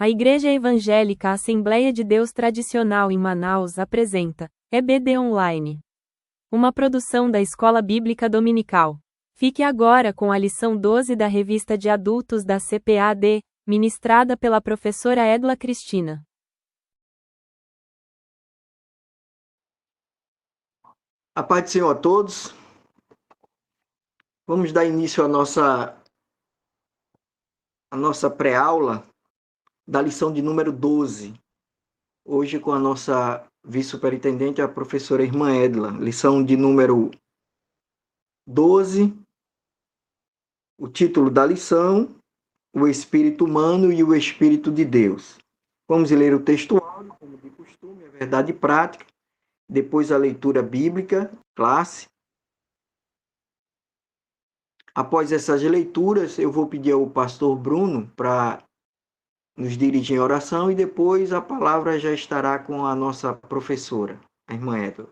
A Igreja Evangélica Assembleia de Deus Tradicional em Manaus apresenta EBD Online, uma produção da Escola Bíblica Dominical. Fique agora com a lição 12 da Revista de Adultos da CPAD, ministrada pela professora Edla Cristina. A paz do Senhor a todos. Vamos dar início à nossa pré-aula da lição de número 12. Hoje com a nossa vice-superintendente, a professora Irmã Edla. Lição de número 12. O título da lição: o Espírito Humano e o Espírito de Deus. Vamos ler o texto áudio, como de costume, a verdade prática. Depois a leitura bíblica, classe. Após essas leituras, eu vou pedir ao pastor Bruno para nos dirigir em oração e depois a palavra já estará com a nossa professora, a irmã Edla.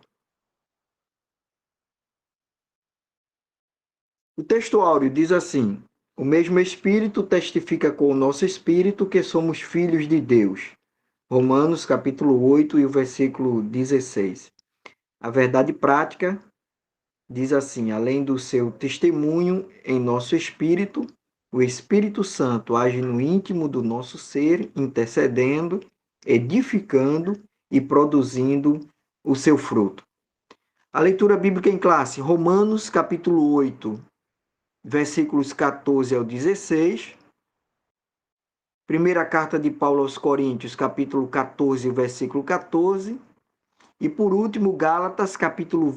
O texto áureo diz assim: o mesmo Espírito testifica com o nosso espírito que somos filhos de Deus. Romanos capítulo 8 e o versículo 16. A verdade prática diz assim: além do seu testemunho em nosso espírito, o Espírito Santo age no íntimo do nosso ser, intercedendo, edificando e produzindo o seu fruto. A leitura bíblica em classe, Romanos capítulo 8, versículos 14 ao 16. Primeira carta de Paulo aos Coríntios, capítulo 14, versículo 14. E por último, Gálatas, capítulo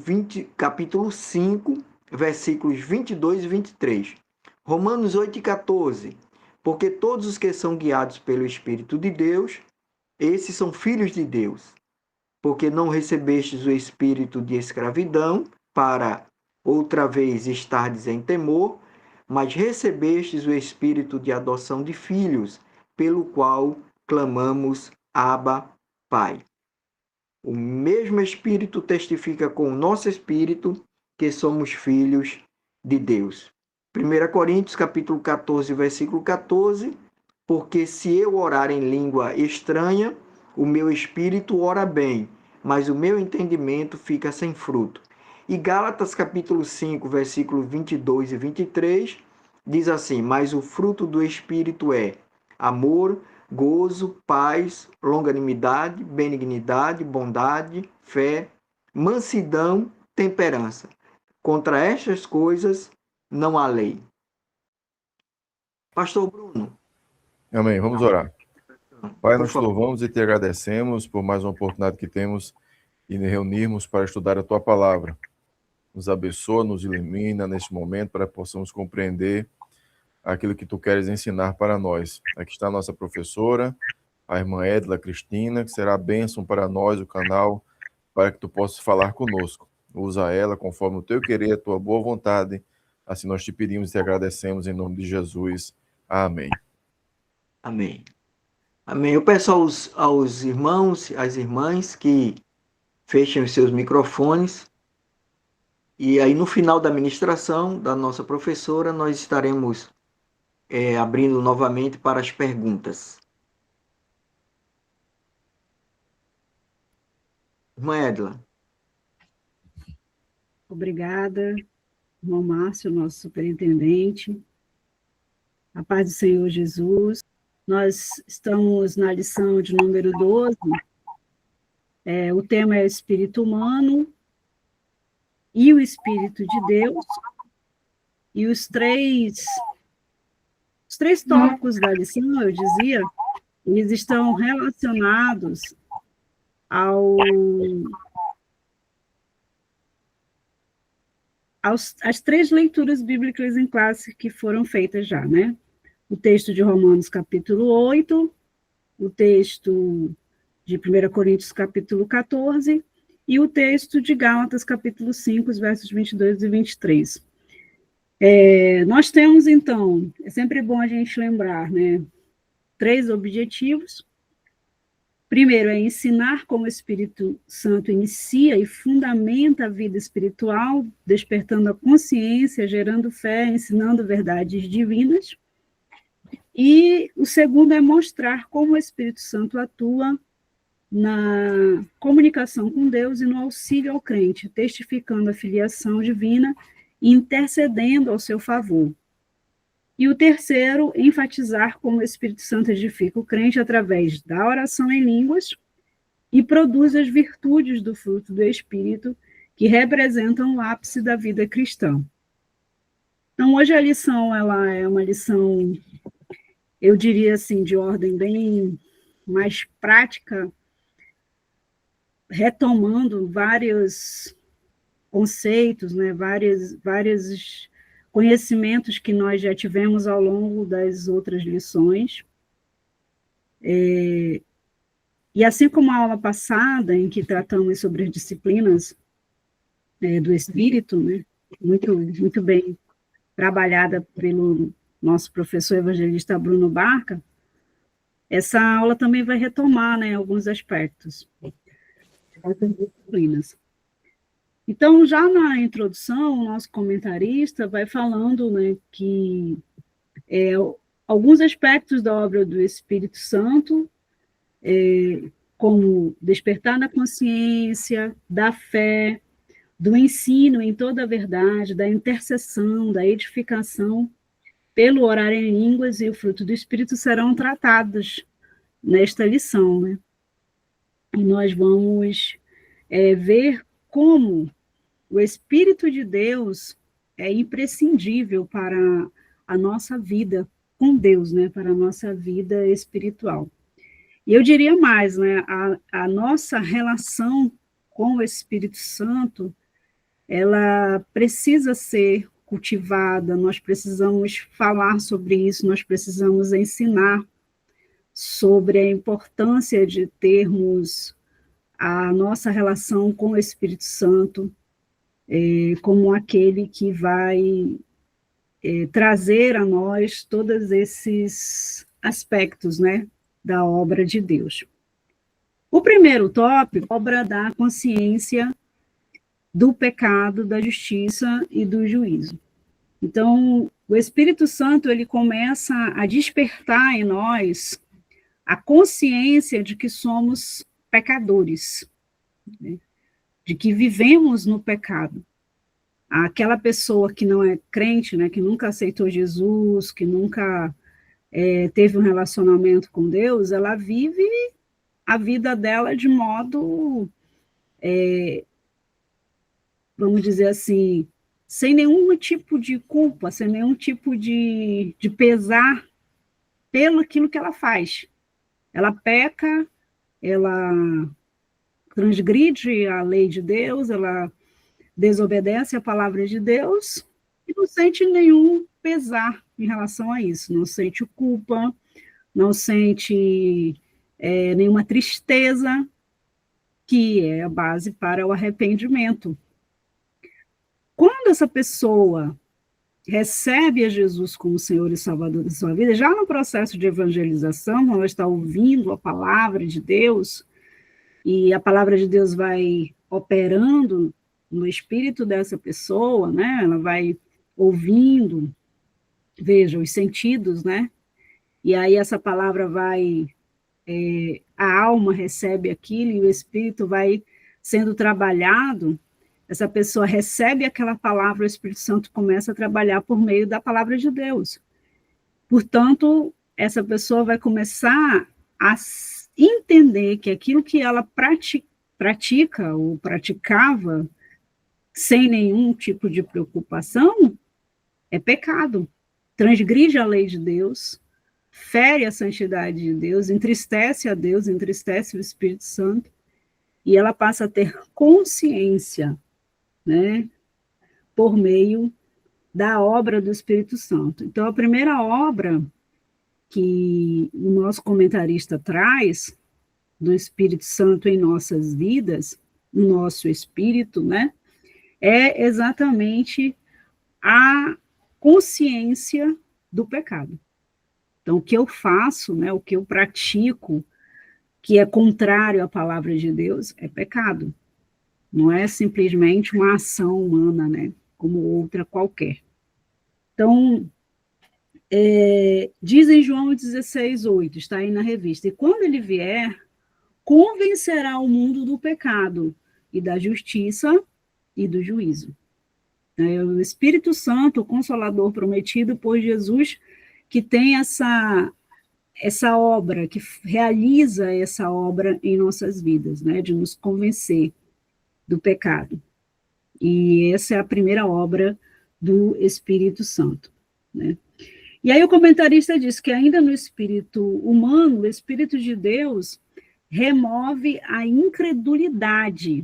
5, versículos 22 e 23. Romanos 8 e 14. Porque todos os que são guiados pelo Espírito de Deus, esses são filhos de Deus. Porque não recebestes o espírito de escravidão, para outra vez estardes em temor, mas recebestes o espírito de adoção de filhos, pelo qual clamamos, Abba, Pai. O mesmo Espírito testifica com o nosso espírito que somos filhos de Deus. 1 Coríntios, capítulo 14, versículo 14. Porque se eu orar em língua estranha, o meu espírito ora bem, mas o meu entendimento fica sem fruto. E Gálatas, capítulo 5, versículo 22 e 23, diz assim: mas o fruto do espírito é amor, gozo, paz, longanimidade, benignidade, bondade, fé, mansidão, temperança. Contra estas coisas não há lei. Pastor Bruno. Amém. Vamos orar. Pai, nós te louvamos e te agradecemos por mais uma oportunidade que temos de nos reunirmos para estudar a tua palavra. Nos abençoa, nos ilumina neste momento para que possamos compreender aquilo que tu queres ensinar para nós. Aqui está a nossa professora, a irmã Edla Cristina, que será a bênção para nós, o canal, para que tu possas falar conosco. Usa ela conforme o teu querer, a tua boa vontade. Assim nós te pedimos e te agradecemos em nome de Jesus. Amém. Amém. Amém. Eu peço aos irmãos, às irmãs que fechem os seus microfones. E aí no final da ministração da nossa professora, nós estaremos abrindo novamente para as perguntas. Irmã Edla. Obrigada, irmão Márcio, nosso superintendente. A paz do Senhor Jesus. Nós estamos na lição de número 12. O tema é o espírito humano e o espírito de Deus. E os três tópicos da lição, eu dizia, eles estão relacionados às três leituras bíblicas em classe que foram feitas já, né? O texto de Romanos, capítulo 8, o texto de 1 Coríntios, capítulo 14, e o texto de Gálatas, capítulo 5, os versos 22 e 23. Nós temos, então, é sempre bom a gente lembrar, né, 3 objetivos. Primeiro é ensinar como o Espírito Santo inicia e fundamenta a vida espiritual, despertando a consciência, gerando fé, ensinando verdades divinas. E o segundo é mostrar como o Espírito Santo atua na comunicação com Deus e no auxílio ao crente, testificando a filiação divina e intercedendo ao seu favor. E o terceiro, enfatizar como o Espírito Santo edifica o crente através da oração em línguas e produz as virtudes do fruto do Espírito, que representam o ápice da vida cristã. Então, hoje a lição, ela é uma lição, eu diria assim, de ordem bem mais prática, retomando vários conceitos, né, vários conhecimentos que nós já tivemos ao longo das outras lições. E assim como a aula passada, em que tratamos sobre as disciplinas do Espírito, né, muito bem trabalhada pelo nosso professor evangelista Bruno Barca, essa aula também vai retomar, né, alguns aspectos dessas disciplinas. Então, já na introdução, o nosso comentarista vai falando, né, que alguns aspectos da obra do Espírito Santo, como despertar da consciência, da fé, do ensino em toda a verdade, da intercessão, da edificação, pelo orar em línguas e o fruto do Espírito serão tratados nesta lição, né? E nós vamos ver como o Espírito de Deus é imprescindível para a nossa vida com Deus, né? Para a nossa vida espiritual. E eu diria mais, né? A nossa relação com o Espírito Santo, ela precisa ser cultivada, nós precisamos falar sobre isso, nós precisamos ensinar sobre a importância de termos a nossa relação com o Espírito Santo como aquele que vai trazer a nós todos esses aspectos, né, da obra de Deus. O primeiro tópico, obra da consciência do pecado, da justiça e do juízo. Então, o Espírito Santo, ele começa a despertar em nós a consciência de que somos pecadores, né? De que vivemos no pecado. Aquela pessoa que não é crente, né, que nunca aceitou Jesus, que nunca teve um relacionamento com Deus, ela vive a vida dela de modo, vamos dizer assim, sem nenhum tipo de culpa, sem nenhum tipo de pesar pelo aquilo que ela faz. Ela peca, ela transgride a lei de Deus, ela desobedece a palavra de Deus e não sente nenhum pesar em relação a isso, não sente culpa, não sente nenhuma tristeza, que é a base para o arrependimento. Quando essa pessoa recebe a Jesus como Senhor e Salvador da sua vida, já no processo de evangelização, quando ela está ouvindo a palavra de Deus, e a palavra de Deus vai operando no espírito dessa pessoa, né? Ela vai ouvindo, veja, os sentidos, né? E aí essa palavra vai, a alma recebe aquilo e o espírito vai sendo trabalhado. Essa pessoa recebe aquela palavra, o Espírito Santo começa a trabalhar por meio da palavra de Deus. Portanto, essa pessoa vai começar a entender que aquilo que ela pratica ou praticava sem nenhum tipo de preocupação é pecado. Transgride a lei de Deus, fere a santidade de Deus, entristece a Deus, entristece o Espírito Santo, e ela passa a ter consciência, né, por meio da obra do Espírito Santo. Então, a primeira obra que o nosso comentarista traz do Espírito Santo em nossas vidas, no nosso espírito, né, é exatamente a consciência do pecado. Então, o que eu faço, né, o que eu pratico, que é contrário à palavra de Deus, é pecado. Não é simplesmente uma ação humana, né, como outra qualquer. Então, diz em João 16:8, está aí na revista, e quando ele vier, convencerá o mundo do pecado e da justiça e do juízo. É o Espírito Santo, o Consolador prometido por Jesus, que tem essa obra, que realiza essa obra em nossas vidas, né, de nos convencer do pecado. E essa é a primeira obra do Espírito Santo, né? E aí o comentarista diz que ainda no espírito humano, o Espírito de Deus remove a incredulidade,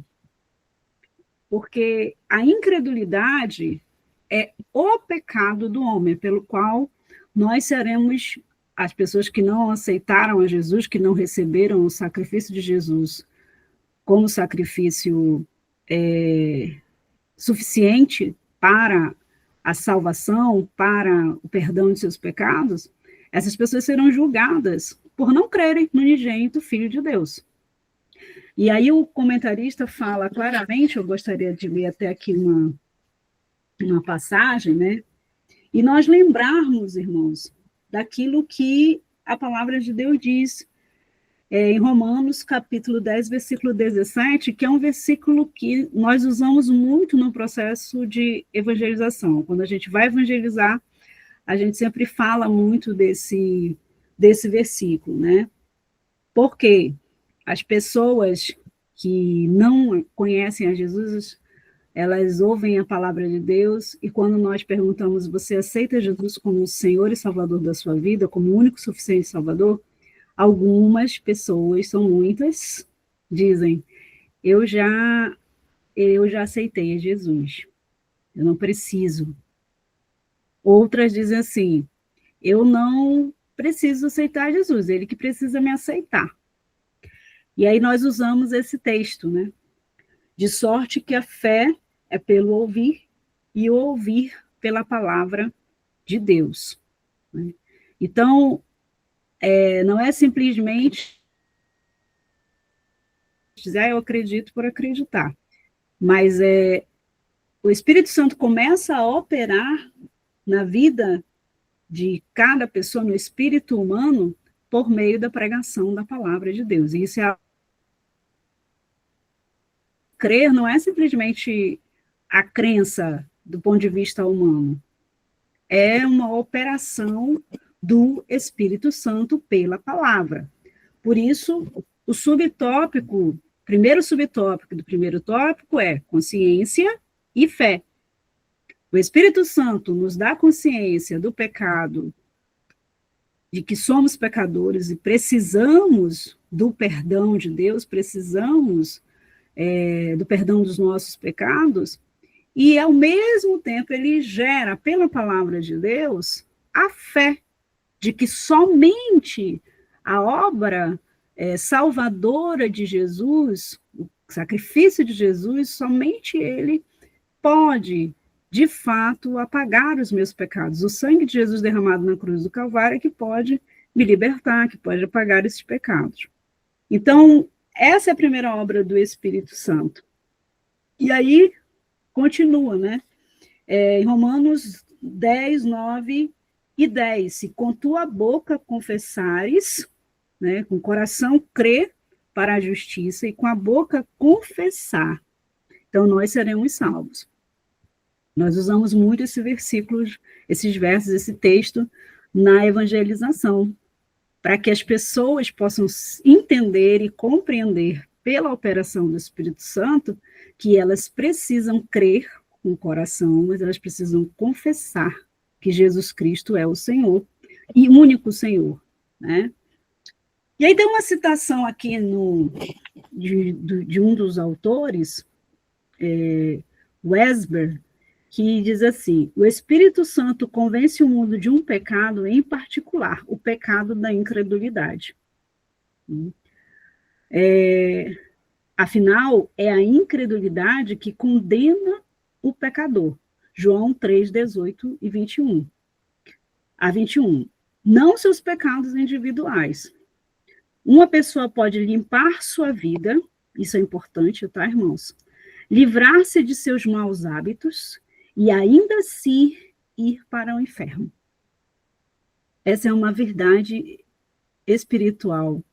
porque a incredulidade é o pecado do homem, pelo qual nós seremos as pessoas que não aceitaram a Jesus, que não receberam o sacrifício de Jesus como sacrifício suficiente para a salvação, para o perdão de seus pecados, essas pessoas serão julgadas por não crerem no unigênito Filho de Deus. E aí o comentarista fala claramente, eu gostaria de ler até aqui uma passagem, né? E nós lembrarmos, irmãos, daquilo que a palavra de Deus diz em Romanos, capítulo 10, versículo 17, que é um versículo que nós usamos muito no processo de evangelização. Quando a gente vai evangelizar, a gente sempre fala muito desse versículo, né? Porque as pessoas que não conhecem a Jesus, elas ouvem a palavra de Deus, e quando nós perguntamos, você aceita Jesus como o Senhor e Salvador da sua vida, como o único e suficiente Salvador? Algumas pessoas, são muitas, dizem, eu já aceitei a Jesus, eu não preciso. Outras dizem assim, eu não preciso aceitar Jesus, ele que precisa me aceitar. E aí nós usamos esse texto, né? De sorte que a fé é pelo ouvir, e o ouvir pela palavra de Deus. Né? Então, não é simplesmente dizer, eu acredito por acreditar, mas o Espírito Santo começa a operar na vida de cada pessoa, no espírito humano, por meio da pregação da palavra de Deus. E isso crer não é simplesmente a crença do ponto de vista humano, é uma operação do Espírito Santo pela palavra. Por isso, o subtópico, primeiro subtópico do primeiro tópico é consciência e fé. O Espírito Santo nos dá consciência do pecado, de que somos pecadores e precisamos do perdão de Deus, precisamos do perdão dos nossos pecados, e ao mesmo tempo ele gera, pela palavra de Deus, a fé de que somente a obra salvadora de Jesus, o sacrifício de Jesus, somente ele pode, de fato, apagar os meus pecados. O sangue de Jesus derramado na cruz do Calvário é que pode me libertar, que pode apagar esses pecados. Então, essa é a primeira obra do Espírito Santo. E aí, continua, né? Em Romanos 10, 9 e 10, se com tua boca confessares, né, com o coração crer para a justiça e com a boca confessar, então nós seremos salvos. Nós usamos muito esse versículo, esses versos, esse texto na evangelização, para que as pessoas possam entender e compreender pela operação do Espírito Santo que elas precisam crer com o coração, mas elas precisam confessar que Jesus Cristo é o Senhor e único Senhor, né? E aí tem uma citação aqui de um dos autores, Wesber, que diz assim, o Espírito Santo convence o mundo de um pecado em particular, o pecado da incredulidade. Afinal, é a incredulidade que condena o pecador. João 3, 18 e 21. A 21. Não seus pecados individuais. Uma pessoa pode limpar sua vida, isso é importante, tá, irmãos? Livrar-se de seus maus hábitos e ainda assim ir para o inferno. Essa é uma verdade espiritual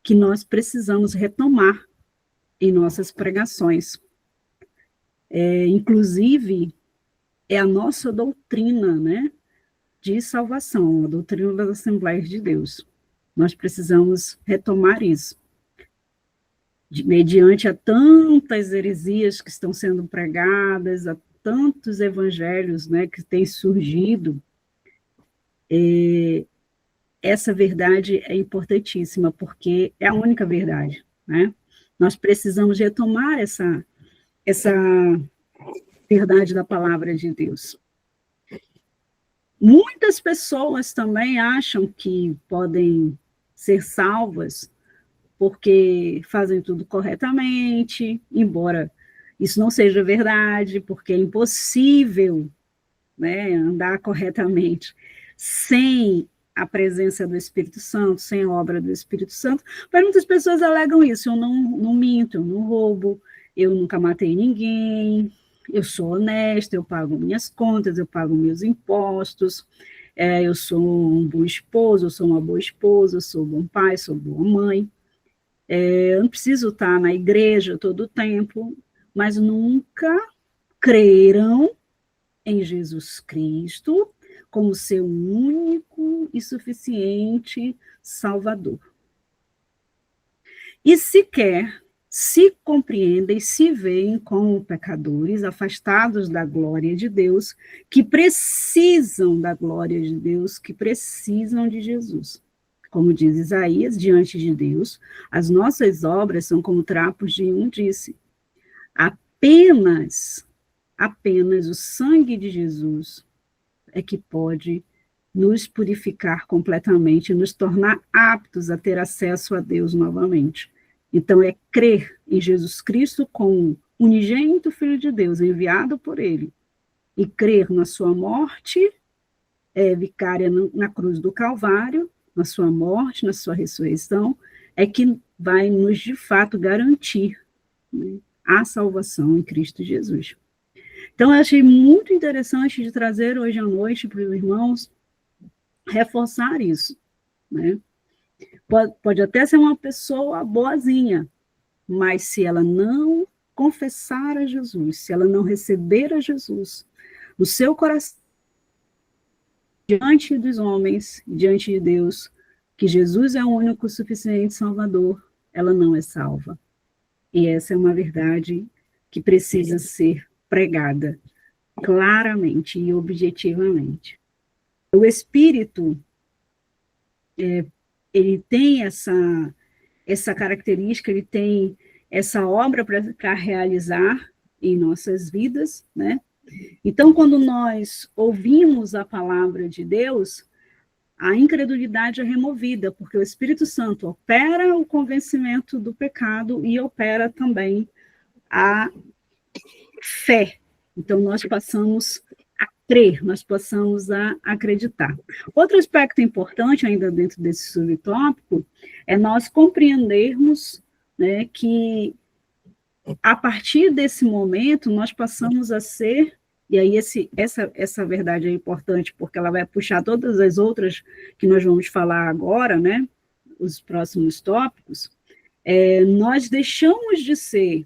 que nós precisamos retomar em nossas pregações. Inclusive, é a nossa doutrina, né, de salvação, a doutrina das Assembleias de Deus. Nós precisamos retomar isso. Mediante a tantas heresias que estão sendo pregadas, a tantos evangelhos, né, que têm surgido, essa verdade é importantíssima, porque é a única verdade, né? Nós precisamos retomar essa verdade da palavra de Deus. Muitas pessoas também acham que podem ser salvas porque fazem tudo corretamente, embora isso não seja verdade, porque é impossível, né, andar corretamente sem a presença do Espírito Santo, sem a obra do Espírito Santo. Mas muitas pessoas alegam isso: eu não minto, eu não roubo, eu nunca matei ninguém, eu sou honesta, eu pago minhas contas, eu pago meus impostos, eu sou um bom esposo, eu sou uma boa esposa, eu sou um bom pai, sou boa mãe. Eu não preciso estar na igreja todo o tempo, mas nunca creram em Jesus Cristo como seu único e suficiente Salvador. E sequer se compreendem, se veem como pecadores afastados da glória de Deus, que precisam da glória de Deus, que precisam de Jesus. Como diz Isaías, diante de Deus, as nossas obras são como trapos de imundície. Apenas o sangue de Jesus é que pode nos purificar completamente, nos tornar aptos a ter acesso a Deus novamente. Então, é crer em Jesus Cristo como unigênito Filho de Deus, enviado por Ele, e crer na sua morte vicária na cruz do Calvário, na sua morte, na sua ressurreição, é que vai nos, de fato, garantir, né, a salvação em Cristo Jesus. Então, eu achei muito interessante de trazer hoje à noite para os irmãos reforçar isso, né? Pode até ser uma pessoa boazinha, mas se ela não confessar a Jesus, se ela não receber a Jesus no seu coração, diante dos homens, diante de Deus, que Jesus é o único suficiente Salvador, ela não é salva. E essa é uma verdade que precisa ser pregada claramente e objetivamente. O Espírito, ele tem essa característica, ele tem essa obra para realizar em nossas vidas, né? Então, quando nós ouvimos a palavra de Deus, a incredulidade é removida, porque o Espírito Santo opera o convencimento do pecado e opera também a fé. Então, nós passamos a crer, nós passamos a acreditar. Outro aspecto importante, ainda dentro desse subtópico, é nós compreendermos, né, que a partir desse momento nós passamos a ser, e aí essa verdade é importante porque ela vai puxar todas as outras que nós vamos falar agora, né, os próximos tópicos, nós deixamos de ser,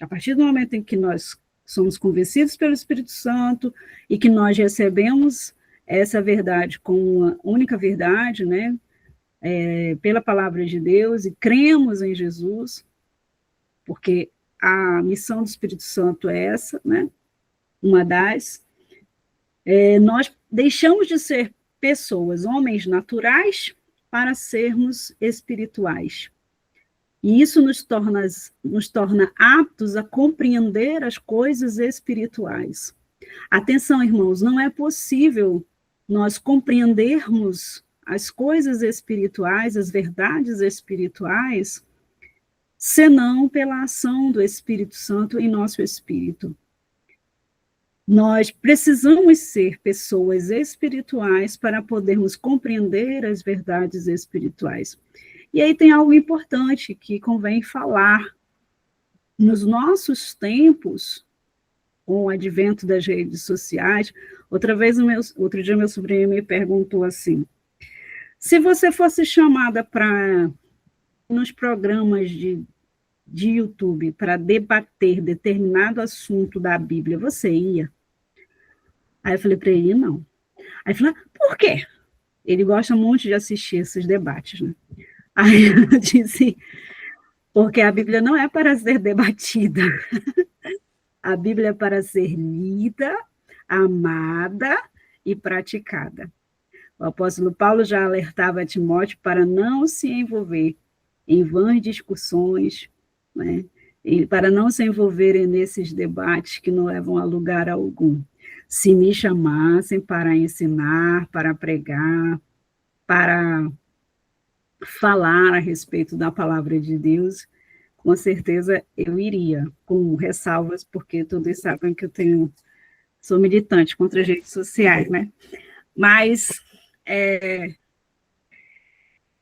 a partir do momento em que nós somos convencidos pelo Espírito Santo e que nós recebemos essa verdade como uma única verdade, né, pela palavra de Deus, e cremos em Jesus, porque a missão do Espírito Santo é essa, né, uma das, nós deixamos de ser pessoas, homens naturais, para sermos espirituais. E isso nos torna aptos a compreender as coisas espirituais. Atenção, irmãos, não é possível nós compreendermos as coisas espirituais, as verdades espirituais, senão pela ação do Espírito Santo em nosso espírito. Nós precisamos ser pessoas espirituais para podermos compreender as verdades espirituais. E aí tem algo importante que convém falar. Nos nossos tempos, com o advento das redes sociais, Outro dia meu sobrinho me perguntou assim, se você fosse chamada para nos programas de YouTube para debater determinado assunto da Bíblia, você ia? Aí eu falei para ele, não. Aí ele falou, por quê? Ele gosta muito de assistir esses debates, né? Aí eu disse, porque a Bíblia não é para ser debatida. A Bíblia é para ser lida, amada e praticada. O apóstolo Paulo já alertava a Timóteo para não se envolver em vãs discussões, né? E para não se envolverem nesses debates que não levam a lugar algum. Se me chamassem para ensinar, para pregar, para falar a respeito da palavra de Deus, com certeza eu iria, com ressalvas, porque todos sabem que sou militante contra as redes sociais, né? Mas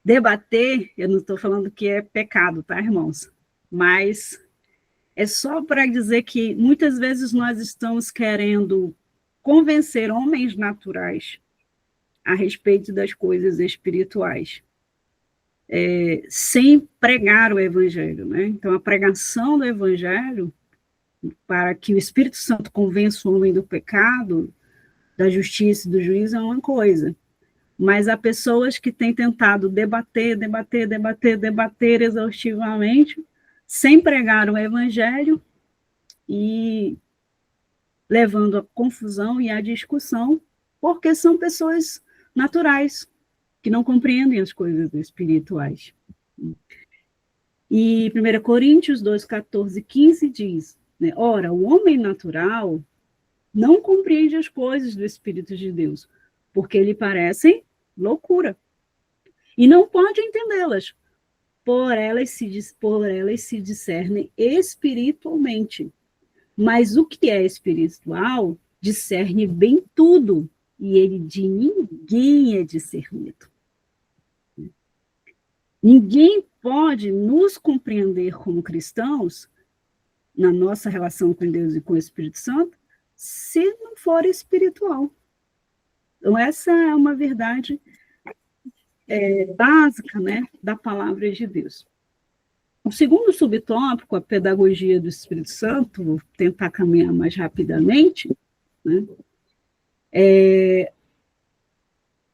debater, eu não estou falando que é pecado, tá, irmãos? Mas é só para dizer que muitas vezes nós estamos querendo convencer homens naturais a respeito das coisas espirituais, sem pregar o evangelho, né? Então, a pregação do evangelho, para que o Espírito Santo convença o homem do pecado, da justiça e do juízo, é uma coisa. Mas há pessoas que têm tentado debater exaustivamente, sem pregar o evangelho e levando à confusão e à discussão, porque são pessoas naturais, que não compreendem as coisas espirituais. E 1 Coríntios 2, 14 e 15 diz, né, ora, o homem natural não compreende as coisas do Espírito de Deus, porque lhe parecem loucura, e não pode entendê-las, por elas se discernem espiritualmente. Mas o que é espiritual discerne bem tudo, e ele de ninguém é discernido. Ninguém pode nos compreender como cristãos, na nossa relação com Deus e com o Espírito Santo, se não for espiritual. Então, essa é uma verdade básica, né, da palavra de Deus. O segundo subtópico, a pedagogia do Espírito Santo, vou tentar caminhar mais rapidamente, né,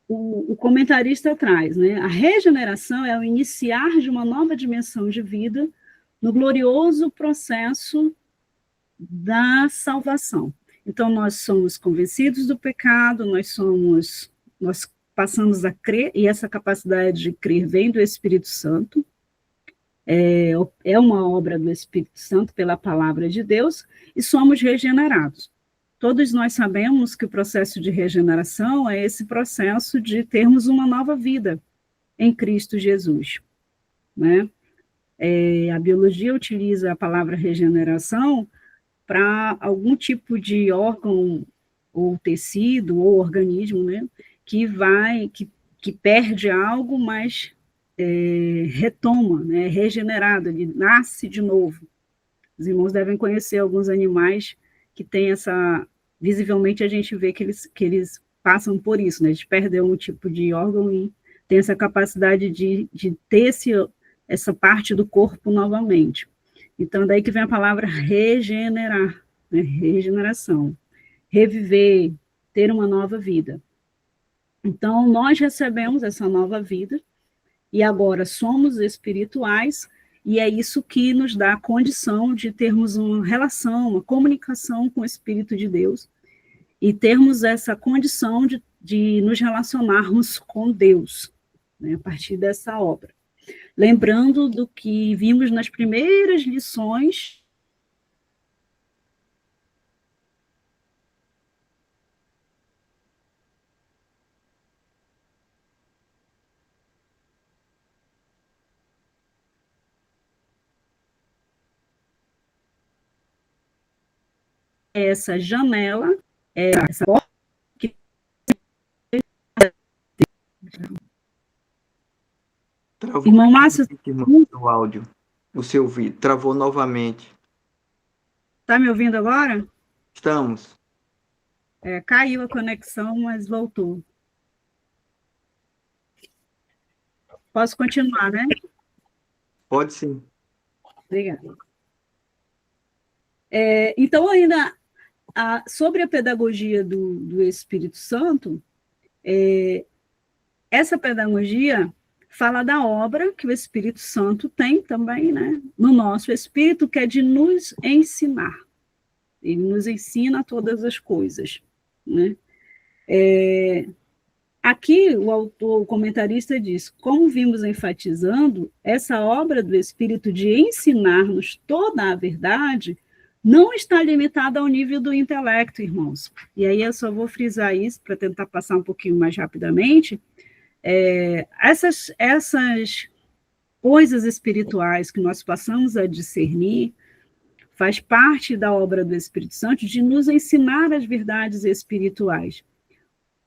o comentarista traz, né, a regeneração é o iniciar de uma nova dimensão de vida no glorioso processo da salvação. Então, nós somos convencidos do pecado, nós passamos a crer, e essa capacidade de crer vem do Espírito Santo, é uma obra do Espírito Santo pela palavra de Deus, e somos regenerados. Todos nós sabemos que o processo de regeneração é esse processo de termos uma nova vida em Cristo Jesus, né? A biologia utiliza a palavra regeneração para algum tipo de órgão ou tecido ou organismo, né, que perde algo, mas retoma, né, regenerado, ele nasce de novo. Os irmãos devem conhecer alguns animais que têm visivelmente a gente vê que eles passam por isso, né, de perder um tipo de órgão e tem essa capacidade de ter essa parte do corpo novamente. Então, daí que vem a palavra regenerar, né, regeneração, reviver, ter uma nova vida. Então, nós recebemos essa nova vida, e agora somos espirituais, e é isso que nos dá a condição de termos uma relação, uma comunicação com o Espírito de Deus, e termos essa condição de nos relacionarmos com Deus, né, a partir dessa obra. Lembrando do que vimos nas primeiras lições, essa janela, essa porta que Travou irmão Márcio, o áudio, o seu vídeo, travou novamente. está me ouvindo agora? Estamos. Caiu a conexão, mas voltou. Posso continuar, né? Pode sim. Obrigada. Então, ainda sobre a pedagogia do Espírito Santo, essa pedagogia fala da obra que o Espírito Santo tem também, né, no nosso espírito, que é de nos ensinar. Ele nos ensina todas as coisas, né? Aqui o autor, o comentarista diz, como vimos enfatizando, essa obra do Espírito de ensinar-nos toda a verdade não está limitada ao nível do intelecto, irmãos. E aí eu só vou frisar isso para tentar passar um pouquinho mais rapidamente. Essas coisas espirituais que nós passamos a discernir faz parte da obra do Espírito Santo de nos ensinar as verdades espirituais.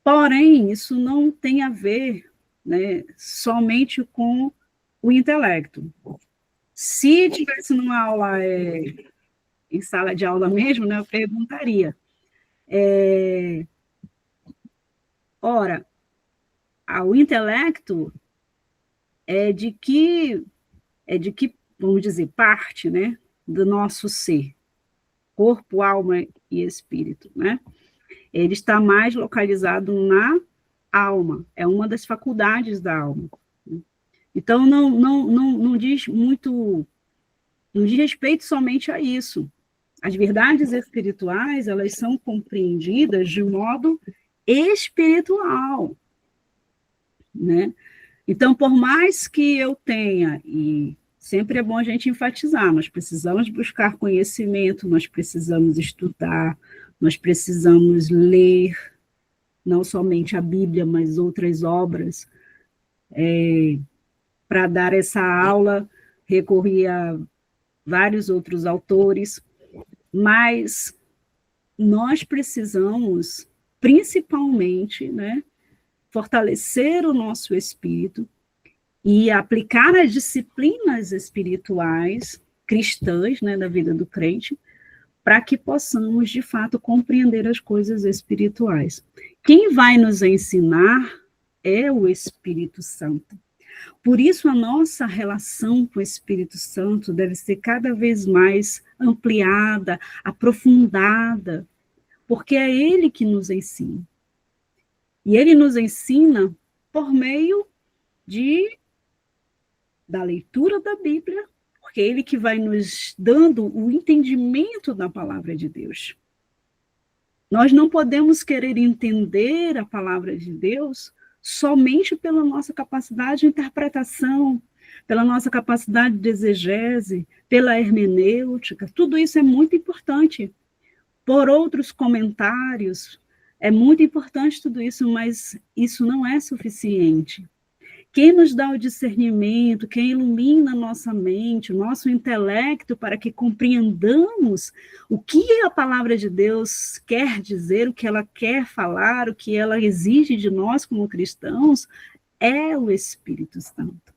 Porém, isso não tem a ver, né, somente com o intelecto. Se tivesse numa aula, em sala de aula mesmo, né, eu perguntaria. Ora, o intelecto é de que, vamos dizer, parte, né, do nosso ser, corpo, alma e espírito, né? Ele está mais localizado na alma, é uma das faculdades da alma. Então, não diz muito, não diz respeito somente a isso. As verdades espirituais, elas são compreendidas de modo espiritual, né? Então, por mais que eu tenha, e sempre é bom a gente enfatizar, nós precisamos buscar conhecimento, nós precisamos estudar, nós precisamos ler, não somente a Bíblia, mas outras obras. Para dar essa aula, recorri a vários outros autores, mas nós precisamos, principalmente, né, fortalecer o nosso espírito e aplicar as disciplinas espirituais cristãs, né, da vida do crente, para que possamos, de fato, compreender as coisas espirituais. Quem vai nos ensinar é o Espírito Santo. Por isso, a nossa relação com o Espírito Santo deve ser cada vez mais ampliada, aprofundada, porque é ele que nos ensina. E ele nos ensina por meio da leitura da Bíblia, porque é ele que vai nos dando o entendimento da palavra de Deus. Nós não podemos querer entender a palavra de Deus somente pela nossa capacidade de interpretação, pela nossa capacidade de exegese, pela hermenêutica. Tudo isso é muito importante. Por outros comentários, é muito importante tudo isso, mas isso não é suficiente. Quem nos dá o discernimento, quem ilumina a nossa mente, o nosso intelecto, para que compreendamos o que a palavra de Deus quer dizer, o que ela quer falar, o que ela exige de nós como cristãos, é o Espírito Santo.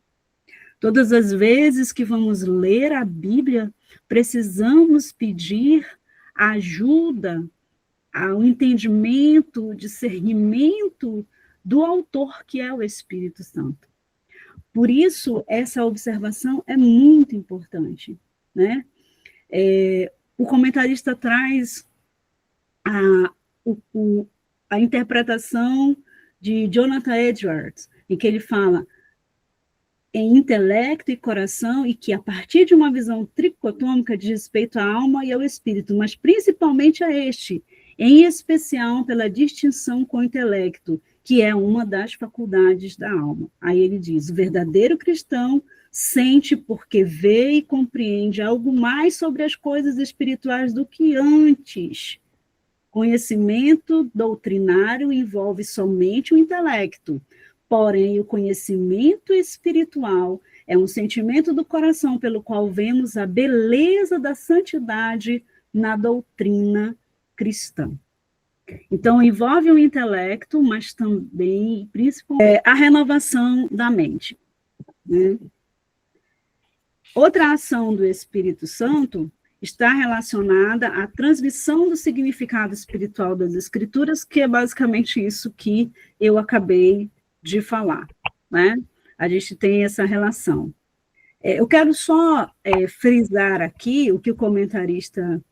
Todas as vezes que vamos ler a Bíblia, precisamos pedir ajuda ao entendimento, o discernimento do autor, que é o Espírito Santo. Por isso, essa observação é muito importante, né? O comentarista traz a interpretação de Jonathan Edwards, em que ele fala em intelecto e coração, e que a partir de uma visão tricotômica diz respeito à alma e ao espírito, mas principalmente a este, em especial pela distinção com o intelecto, que é uma das faculdades da alma. Aí ele diz, o verdadeiro cristão sente porque vê e compreende algo mais sobre as coisas espirituais do que antes. Conhecimento doutrinário envolve somente o intelecto, porém o conhecimento espiritual é um sentimento do coração pelo qual vemos a beleza da santidade na doutrina cristã. Então, envolve o intelecto, mas também, principalmente, a renovação da mente, né? Outra ação do Espírito Santo, está relacionada à transmissão do significado espiritual das Escrituras, que é basicamente isso que eu acabei de falar, né? A gente tem essa relação. Eu quero só frisar aqui o que o comentarista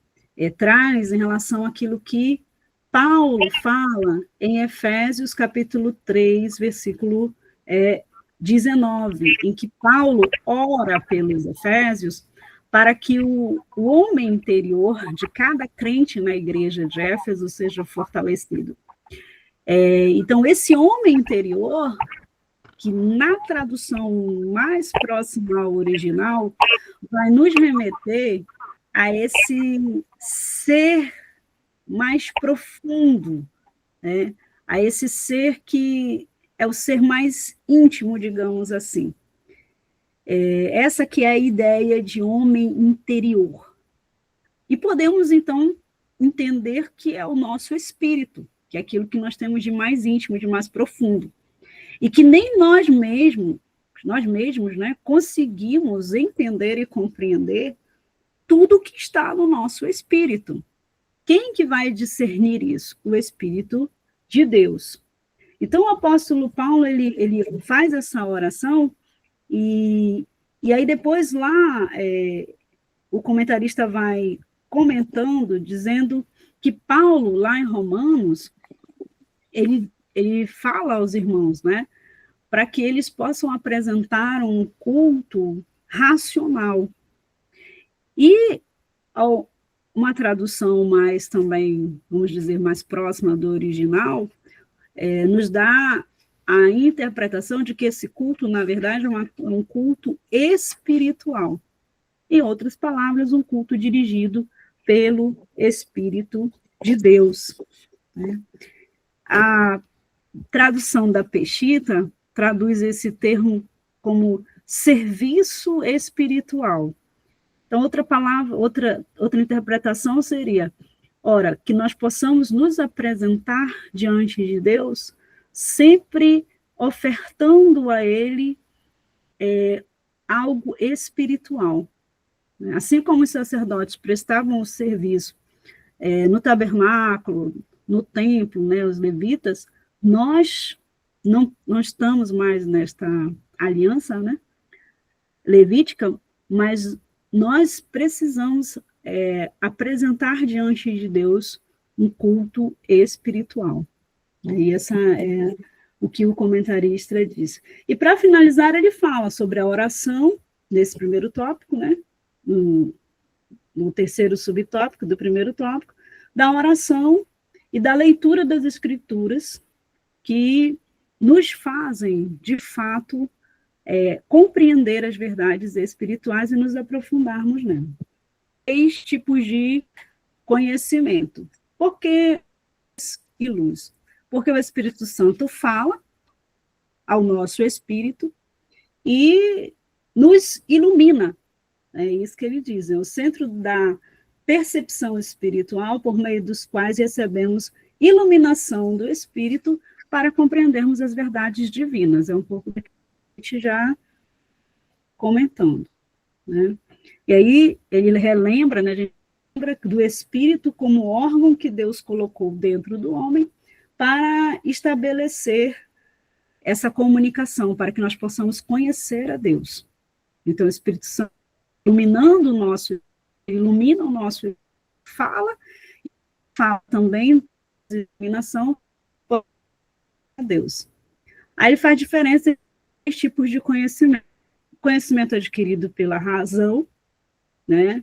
traz em relação àquilo que Paulo fala em Efésios capítulo 3, versículo 19, em que Paulo ora pelos Efésios para que o homem interior de cada crente na igreja de Éfeso seja fortalecido. Então, esse homem interior, que na tradução mais próxima ao original, vai nos remeter a esse ser mais profundo, né? A esse ser que é o ser mais íntimo, digamos assim. Essa que é a ideia de homem interior. E podemos, então, entender que é o nosso espírito, que é aquilo que nós temos de mais íntimo, de mais profundo. E que nem nós mesmos, né, conseguimos entender e compreender tudo que está no nosso espírito. Quem que vai discernir isso? O Espírito de Deus. Então, o apóstolo Paulo, ele faz essa oração e aí depois lá o comentarista vai comentando, dizendo que Paulo, lá em Romanos, ele fala aos irmãos, né, para que eles possam apresentar um culto racional. E uma tradução mais também, vamos dizer, mais próxima do original, nos dá a interpretação de que esse culto, na verdade, é um culto espiritual. Em outras palavras, um culto dirigido pelo Espírito de Deus, né? A tradução da Peshitta traduz esse termo como serviço espiritual. Então, outra interpretação seria, ora, que nós possamos nos apresentar diante de Deus, sempre ofertando a Ele algo espiritual. Assim como os sacerdotes prestavam o serviço no tabernáculo, no templo, né, os levitas, nós não estamos mais nesta aliança, né, levítica, mas nós precisamos apresentar diante de Deus um culto espiritual. E essa é o que o comentarista diz. E para finalizar, ele fala sobre a oração, nesse primeiro tópico, né, no terceiro subtópico do primeiro tópico, da oração e da leitura das Escrituras, que nos fazem, de fato, compreender as verdades espirituais e nos aprofundarmos nela. 3 tipos de conhecimento. Por que e luz? Porque o Espírito Santo fala ao nosso espírito e nos ilumina. É isso que ele diz, é o centro da percepção espiritual por meio dos quais recebemos iluminação do Espírito para compreendermos as verdades divinas. É um pouco do que a gente já comentando, né? E aí ele relembra, né, a gente lembra do Espírito como órgão que Deus colocou dentro do homem para estabelecer essa comunicação, para que nós possamos conhecer a Deus. Então, o Espírito Santo ilumina o nosso, fala também de iluminação a Deus. Aí ele faz diferença entre 3 tipos de conhecimento. Conhecimento adquirido pela razão, né,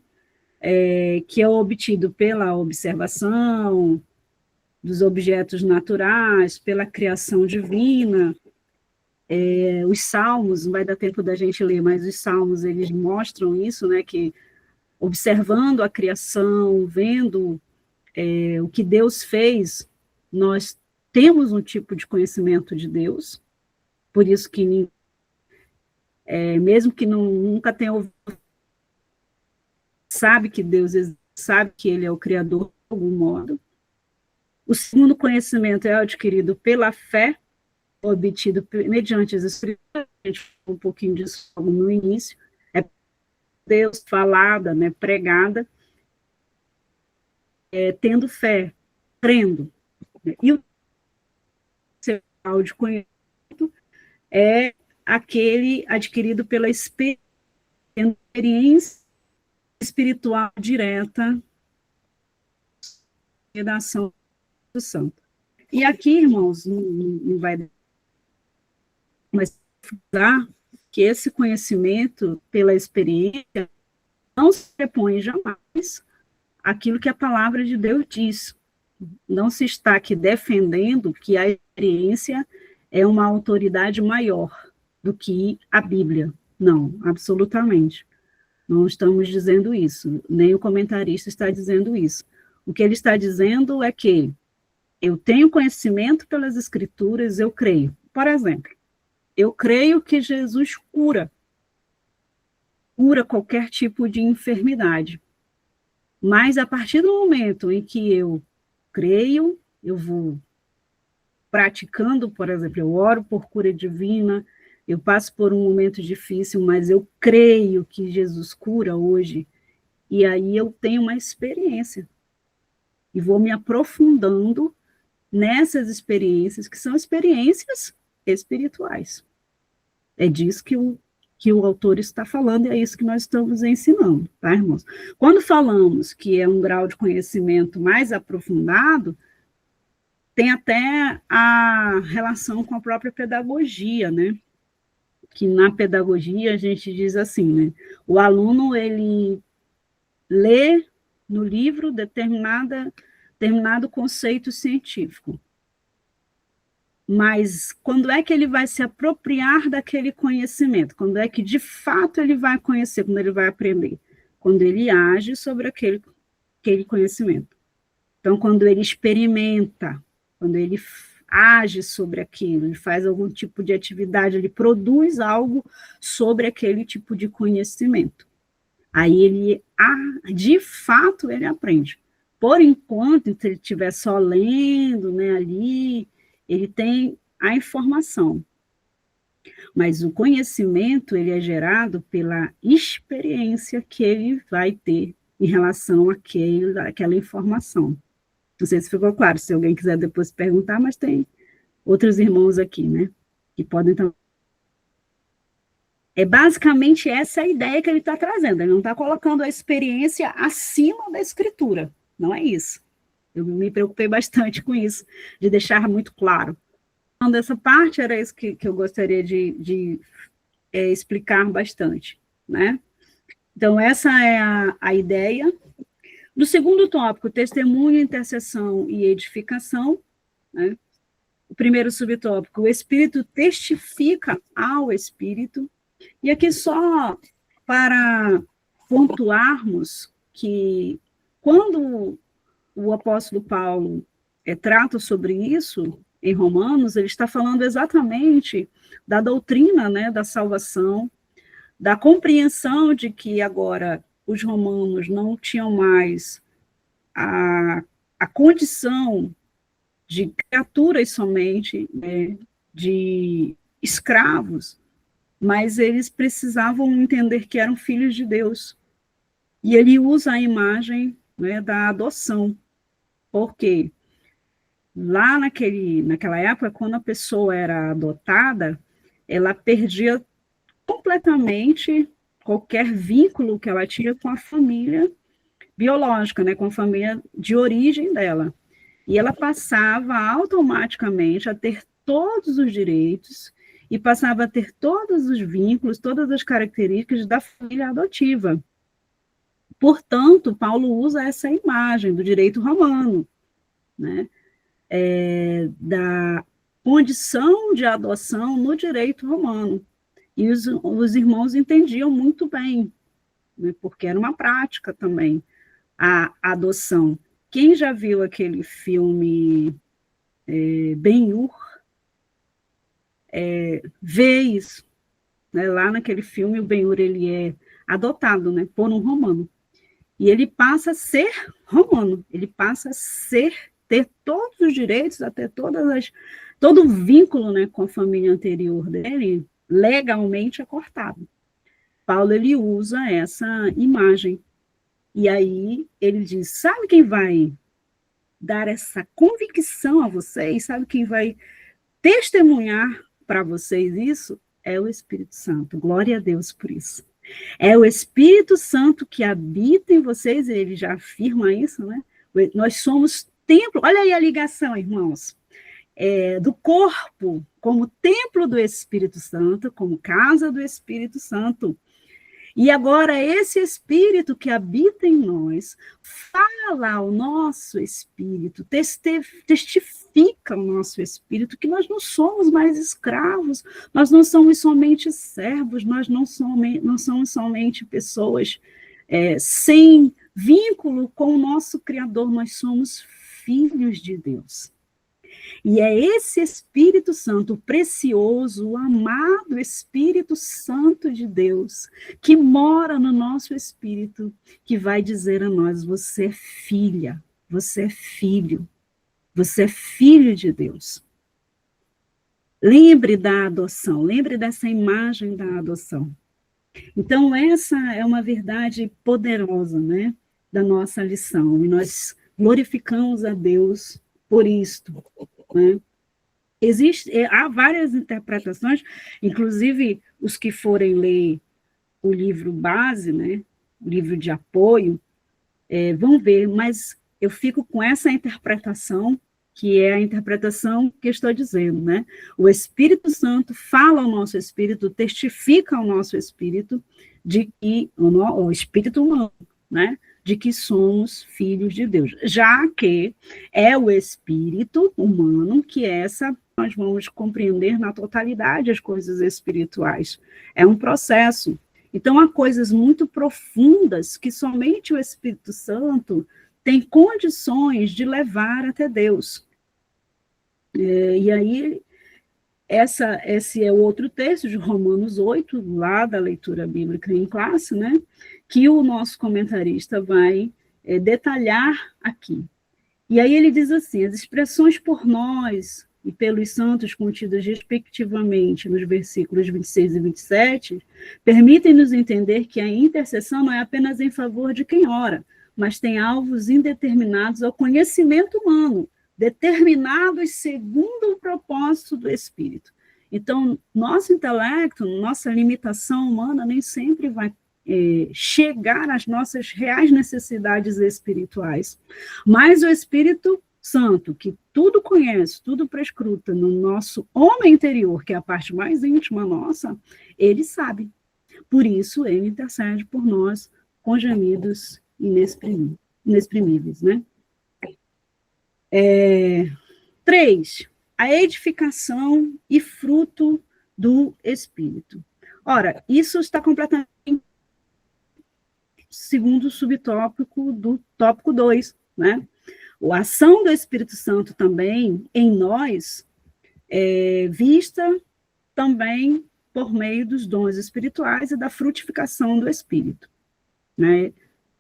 que é obtido pela observação dos objetos naturais, pela criação divina. Os salmos, não vai dar tempo da gente ler, mas os salmos, eles mostram isso, né, que observando a criação, vendo o que Deus fez, nós temos um tipo de conhecimento de Deus, por isso que mesmo que nunca tenha ouvido, sabe que Deus sabe que Ele é o Criador de algum modo. O segundo conhecimento é adquirido pela fé, obtido mediante as Escrituras, a gente falou um pouquinho disso no início, Deus falada, né, pregada, tendo fé, crendo. E o grau de conhecimento é aquele adquirido pela experiência espiritual direta da ação do santo. E aqui, irmãos, não vai mas que esse conhecimento pela experiência não se repõe jamais aquilo que a palavra de Deus diz. Não se está aqui defendendo que a experiência é uma autoridade maior do que a Bíblia. Não, absolutamente. Não estamos dizendo isso, nem o comentarista está dizendo isso. O que ele está dizendo é que eu tenho conhecimento pelas Escrituras, eu creio. Por exemplo, eu creio que Jesus cura qualquer tipo de enfermidade. Mas a partir do momento em que eu creio, eu vou praticando, por exemplo, eu oro por cura divina, eu passo por um momento difícil, mas eu creio que Jesus cura hoje, e aí eu tenho uma experiência. E vou me aprofundando nessas experiências, que são experiências espirituais. É disso que o autor está falando, e é isso que nós estamos ensinando, tá, irmãos? Quando falamos que é um grau de conhecimento mais aprofundado, tem até a relação com a própria pedagogia, né? Que na pedagogia a gente diz assim, né? O aluno, ele lê no livro determinado conceito científico. Mas quando é que ele vai se apropriar daquele conhecimento? Quando é que, de fato, ele vai conhecer, quando ele vai aprender? Quando ele age sobre aquele conhecimento. Então, quando ele experimenta, quando ele age sobre aquilo, ele faz algum tipo de atividade, ele produz algo sobre aquele tipo de conhecimento. Aí ele, de fato, ele aprende. Por enquanto, se ele estiver só lendo, né, ali, ele tem a informação. Mas o conhecimento, ele é gerado pela experiência que ele vai ter em relação àquela informação. Não sei se ficou claro, se alguém quiser depois perguntar, mas tem outros irmãos aqui, né, que podem também. É basicamente essa a ideia que ele está trazendo, ele não está colocando a experiência acima da escritura, não é isso. Eu me preocupei bastante com isso, de deixar muito claro. Então, dessa parte, era isso que eu gostaria de explicar bastante, né? Então, essa é a ideia. No segundo tópico, testemunho, intercessão e edificação, né? O primeiro subtópico, o Espírito testifica ao Espírito. E aqui só para pontuarmos que quando o apóstolo Paulo trata sobre isso, em Romanos, ele está falando exatamente da doutrina, né, da salvação, da compreensão de que agora os romanos não tinham mais a condição de criaturas somente, né, de escravos, mas eles precisavam entender que eram filhos de Deus. E ele usa a imagem, né, da adoção. Porque lá naquela época, quando a pessoa era adotada, ela perdia completamente qualquer vínculo que ela tinha com a família biológica, né, com a família de origem dela. E ela passava automaticamente a ter todos os direitos e passava a ter todos os vínculos, todas as características da família adotiva. Portanto, Paulo usa essa imagem do direito romano, né, da condição de adoção no direito romano. E os irmãos entendiam muito bem, né, porque era uma prática também, a adoção. Quem já viu aquele filme Ben-Hur, vê isso, né? Lá naquele filme, o Ben-Hur, ele é adotado, né, por um romano. E ele passa a ser romano, ele passa a ter todos os direitos, a ter todo o vínculo, né, com a família anterior dele, legalmente é cortado. Paulo, ele usa essa imagem, E aí ele diz, sabe quem vai dar essa convicção a vocês? Sabe quem vai testemunhar para vocês isso? É o Espírito Santo. Glória a Deus por isso. É o Espírito Santo que habita em vocês, ele já afirma isso, né? Nós somos templo, olha aí a ligação, irmãos, do corpo como templo do Espírito Santo, como casa do Espírito Santo. E agora esse Espírito que habita em nós fala ao nosso espírito, testifica ao nosso espírito que nós não somos mais escravos, nós não somos somente servos, nós não somos somente pessoas sem vínculo com o nosso Criador, nós somos filhos de Deus. E é esse Espírito Santo, o precioso, o amado Espírito Santo de Deus, que mora no nosso espírito, que vai dizer a nós, você é filha, você é filho de Deus. Lembre da adoção, lembre dessa imagem da adoção. Então, essa é uma verdade poderosa, né, da nossa lição, e nós glorificamos a Deus por isto, né? Há várias interpretações, inclusive os que forem ler o livro base, né, o livro de apoio, vão ver, mas eu fico com essa interpretação, que é a interpretação que estou dizendo, né? O Espírito Santo fala ao nosso espírito, testifica ao nosso espírito de que, o espírito humano, né? De que somos filhos de Deus, já que é o espírito humano que nós vamos compreender na totalidade as coisas espirituais. É um processo. Então, há coisas muito profundas que somente o Espírito Santo tem condições de levar até Deus. E aí, esse é o outro texto de Romanos 8, lá da leitura bíblica em classe, né, que o nosso comentarista vai detalhar aqui. E aí ele diz assim, as expressões por nós e pelos santos contidas respectivamente nos versículos 26 e 27, permitem-nos entender que a intercessão não é apenas em favor de quem ora, mas tem alvos indeterminados ao conhecimento humano, determinados segundo o propósito do Espírito. Então, nosso intelecto, nossa limitação humana nem sempre vai chegar às nossas reais necessidades espirituais. Mas o Espírito Santo, que tudo conhece, tudo prescruta no nosso homem interior, que é a parte mais íntima nossa, ele sabe. Por isso, ele intercede por nós com gemidos inexprimíveis, né? 3. A edificação e fruto do Espírito. Ora, isso está completamente segundo o subtópico do tópico 2, né? A ação do Espírito Santo também em nós é vista também por meio dos dons espirituais e da frutificação do Espírito, né?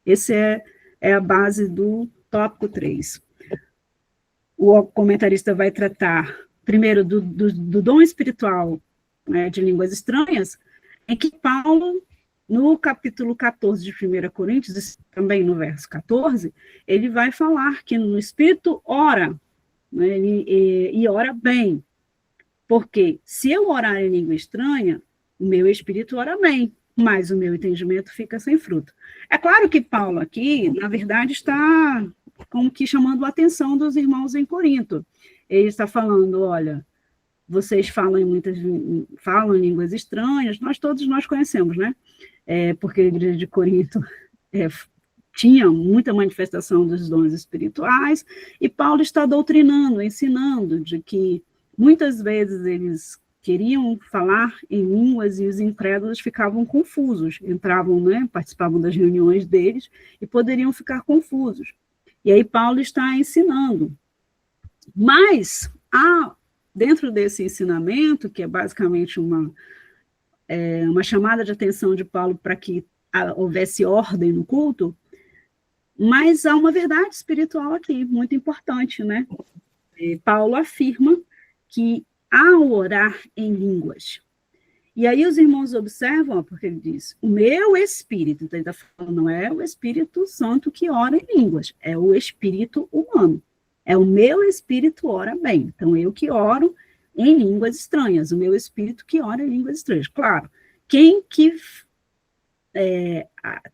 Esse é a base do tópico 3. O comentarista vai tratar, primeiro, do dom espiritual, né, de línguas estranhas, em que Paulo, no capítulo 14 de 1 Coríntios, também no verso 14, ele vai falar que no Espírito ora, né, e ora bem, porque se eu orar em língua estranha, o meu espírito ora bem, mas o meu entendimento fica sem fruto. É claro que Paulo aqui, na verdade, está como que chamando a atenção dos irmãos em Corinto. Ele está falando, olha, vocês falam em línguas estranhas, todos nós conhecemos, né? Porque a igreja de Corinto tinha muita manifestação dos dons espirituais, e Paulo está doutrinando, ensinando de que muitas vezes eles queriam falar em línguas e os incrédulos ficavam confusos, entravam, né, participavam das reuniões deles e poderiam ficar confusos. E aí Paulo está ensinando. Mas há, dentro desse ensinamento, que é basicamente uma chamada de atenção de Paulo para que houvesse ordem no culto, mas há uma verdade espiritual aqui, muito importante, né? Paulo afirma que ao orar em línguas E aí os irmãos observam, porque ele diz, o meu espírito, então ele está falando, não é o Espírito Santo que ora em línguas, é o espírito humano. É o meu espírito ora bem. Então, eu que oro em línguas estranhas, o meu espírito que ora em línguas estranhas. Claro,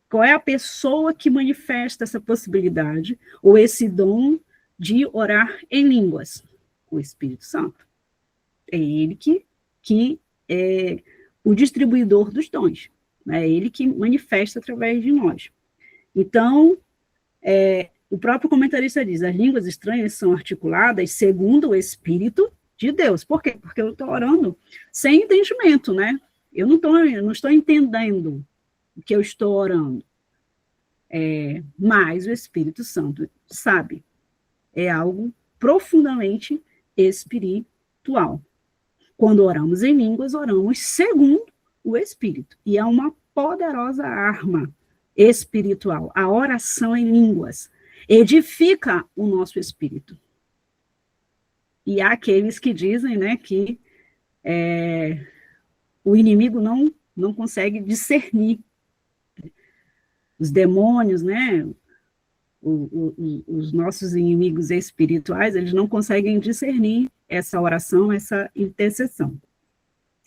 qual é a pessoa que manifesta essa possibilidade, ou esse dom de orar em línguas? O Espírito Santo. É ele que é o distribuidor dos dons. É ele que manifesta através de nós. Então, o próprio comentarista diz, as línguas estranhas são articuladas segundo o Espírito de Deus. Por quê? Porque eu estou orando sem entendimento, né? Eu não estou entendendo o que eu estou orando. Mas o Espírito Santo sabe. É algo profundamente espiritual. Quando oramos em línguas, oramos segundo o Espírito. E é uma poderosa arma espiritual. A oração em línguas edifica o nosso espírito. E há aqueles que dizem, né, que o inimigo não consegue discernir. Os demônios, né, os nossos inimigos espirituais, eles não conseguem discernir essa oração, essa intercessão.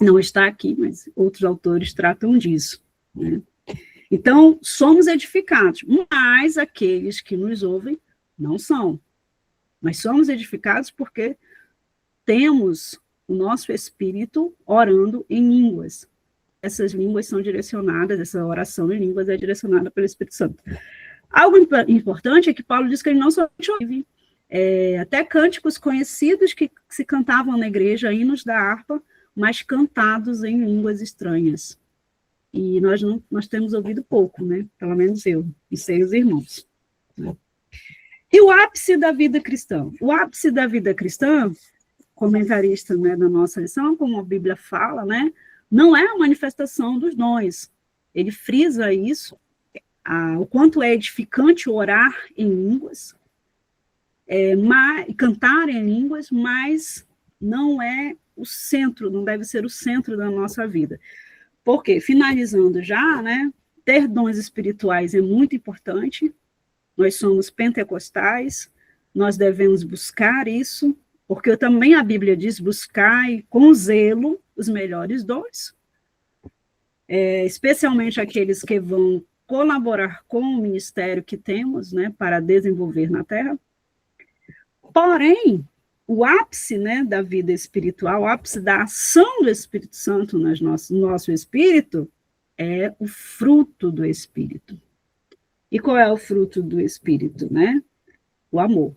Não está aqui, mas outros autores tratam disso, né? Então, somos edificados, mas aqueles que nos ouvem não são. Mas somos edificados porque temos o nosso espírito orando em línguas. Essas línguas são direcionadas, essa oração em línguas é direcionada pelo Espírito Santo. Algo importante é que Paulo diz que ele não só ouve, até cânticos conhecidos que se cantavam na igreja, hinos da harpa, mas cantados em línguas estranhas. E nós temos ouvido pouco, né? Pelo menos eu e sei os irmãos. E o ápice da vida cristã? O ápice da vida cristã, comentarista, né, da nossa lição, como a Bíblia fala, né, não é a manifestação dos dons. Ele frisa isso, o quanto é edificante orar em línguas, cantar em línguas, mas não é o centro, não deve ser o centro da nossa vida. Porque, finalizando já, né, ter dons espirituais é muito importante, nós somos pentecostais, nós devemos buscar isso, porque também a Bíblia diz, buscai com zelo os melhores dons, especialmente aqueles que vão colaborar com o ministério que temos, né, para desenvolver na Terra. Porém, o ápice, né, da vida espiritual, o ápice da ação do Espírito Santo no nosso espírito, é o fruto do Espírito. E qual é o fruto do Espírito, né? O amor.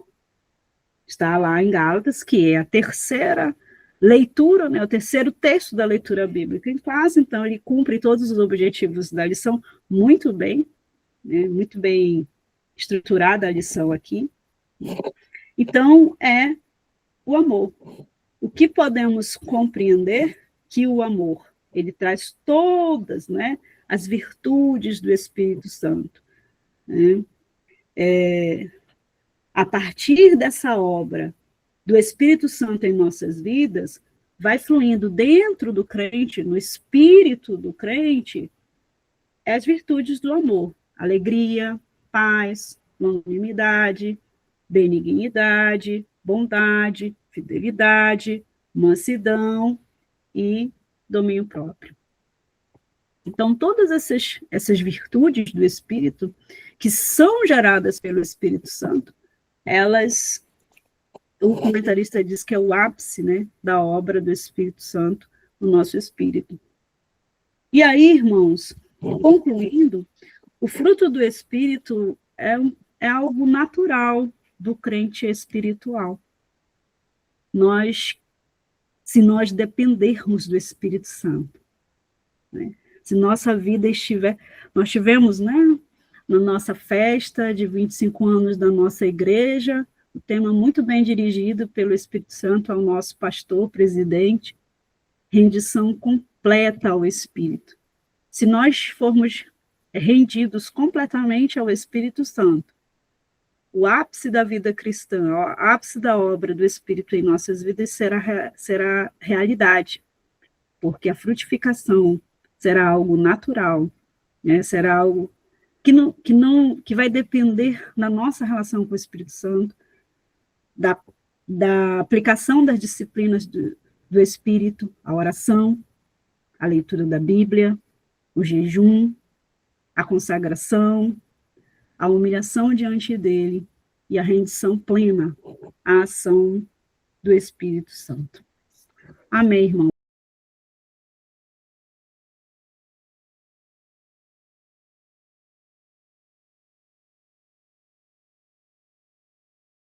Está lá em Gálatas, que é a terceira leitura, né, o terceiro texto da leitura bíblica em classe, então ele cumpre todos os objetivos da lição muito bem, né, muito bem estruturada a lição aqui. Então, é o amor. O que podemos compreender? Que o amor, ele traz todas, né, as virtudes do Espírito Santo. Né? A partir dessa obra do Espírito Santo em nossas vidas, vai fluindo dentro do crente, no espírito do crente, as virtudes do amor. Alegria, paz, longanimidade, benignidade, bondade, fidelidade, mansidão e domínio próprio. Então, todas essas virtudes do Espírito, que são geradas pelo Espírito Santo, o comentarista diz que é o ápice, né, da obra do Espírito Santo no nosso espírito. E aí, irmãos, concluindo, o fruto do Espírito é algo natural do crente espiritual. Se nós dependermos do Espírito Santo, né, se nossa vida nós tivemos, né, na nossa festa de 25 anos da nossa igreja, o tema muito bem dirigido pelo Espírito Santo ao nosso pastor, presidente, rendição completa ao Espírito. Se nós formos rendidos completamente ao Espírito Santo, o ápice da vida cristã, o ápice da obra do Espírito em nossas vidas será realidade. porque a frutificação será algo natural, né? Será algo que vai depender da nossa relação com o Espírito Santo, da aplicação das disciplinas do Espírito, a oração, a leitura da Bíblia, o jejum, a consagração, a humilhação diante dele e a rendição plena à ação do Espírito Santo. Amém, irmão.